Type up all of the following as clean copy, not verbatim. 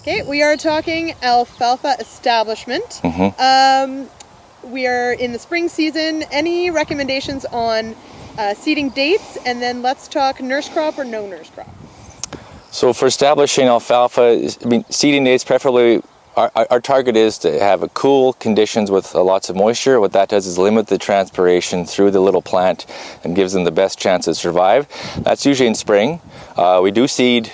Okay, we are talking alfalfa establishment. Mm-hmm. We are in the spring season. Any recommendations on seeding dates? And then let's talk nurse crop or no nurse crop. So for establishing alfalfa, seeding dates preferably, our target is to have a cool conditions with lots of moisture. What that does is limit the transpiration through the little plant and gives them the best chance to survive. That's usually in spring. We do seed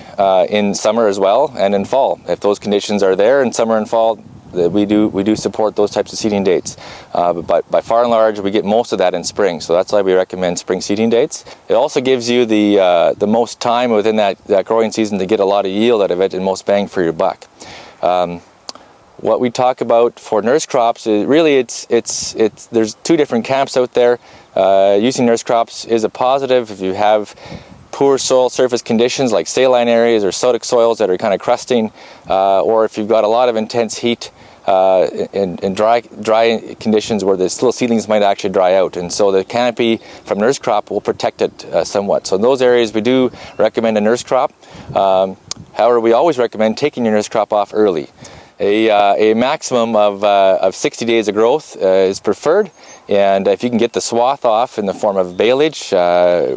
in summer as well and in fall. If those conditions are there in summer and fall, we do support those types of seeding dates. But by far and large, we get most of that in spring. So that's why we recommend spring seeding dates. It also gives you the most time within that growing season to get a lot of yield out of it and most bang for your buck. What we talk about for nurse crops is really there's two different camps out there. Using nurse crops is a positive if you have poor soil surface conditions like saline areas or sodic soils that are kind of crusting, or if you've got a lot of intense heat and dry conditions where the little seedlings might actually dry out, and so the canopy from nurse crop will protect it somewhat. So in those areas we do recommend a nurse crop. However, we always recommend taking your nurse crop off early. A maximum of 60 days of growth is preferred, and if you can get the swath off in the form of baleage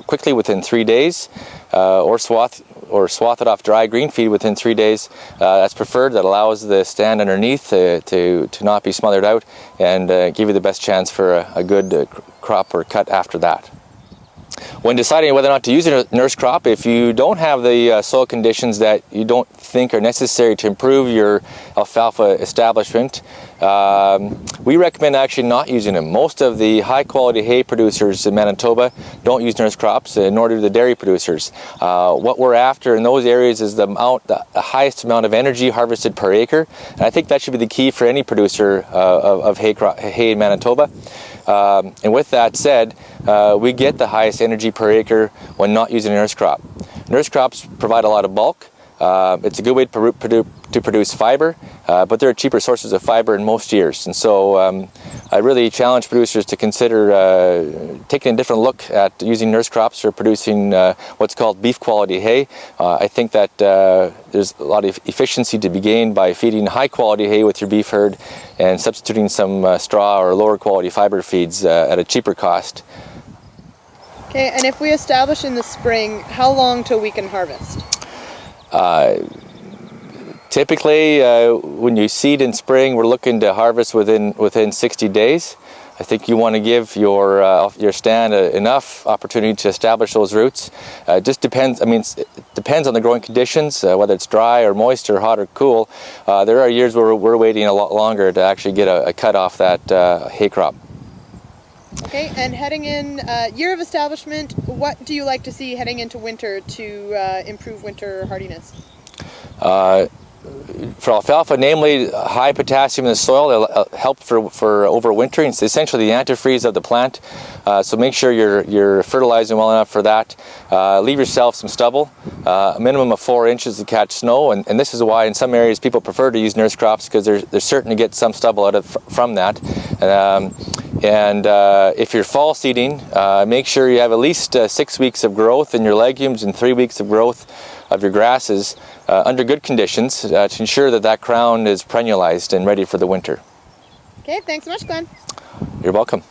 quickly within 3 days, or swath it off dry green feed within 3 days, that's preferred. That allows the stand underneath to not be smothered out and give you the best chance for a good crop or cut after that. When deciding whether or not to use a nurse crop, if you don't have the soil conditions that you don't think are necessary to improve your alfalfa establishment, we recommend actually not using them. Most of the high quality hay producers in Manitoba don't use nurse crops, nor do the dairy producers. What we're after in those areas is the highest amount of energy harvested per acre, and I think that should be the key for any producer of hay in Manitoba. And with that said, we get the highest energy per acre when not using a nurse crop. Nurse crops provide a lot of bulk. It's a good way to produce fiber, but there are cheaper sources of fiber in most years. And so I really challenge producers to consider taking a different look at using nurse crops for producing what's called beef quality hay. I think that there's a lot of efficiency to be gained by feeding high quality hay with your beef herd and substituting some straw or lower quality fiber feeds at a cheaper cost. Okay, and if we establish in the spring, how long till we can harvest? Typically, when you seed in spring, we're looking to harvest within 60 days. I think you want to give your stand enough opportunity to establish those roots. It just depends. It depends on the growing conditions, whether it's dry or moist or hot or cool. There are years where we're waiting a lot longer to actually get a cut off that hay crop. Okay, and heading in year of establishment, what do you like to see heading into winter to improve winter hardiness? For alfalfa, namely high potassium in the soil, it'll help for overwintering. It's essentially the antifreeze of the plant, so make sure you're fertilizing well enough for that. Leave yourself some stubble, a minimum of 4 inches to catch snow, and this is why in some areas people prefer to use nurse crops, because they're certain to get some stubble out from that. If you're fall seeding, make sure you have at least 6 weeks of growth in your legumes and 3 weeks of growth of your grasses under good conditions to ensure that crown is perennialized and ready for the winter. Okay, thanks so much, Glenn. You're welcome.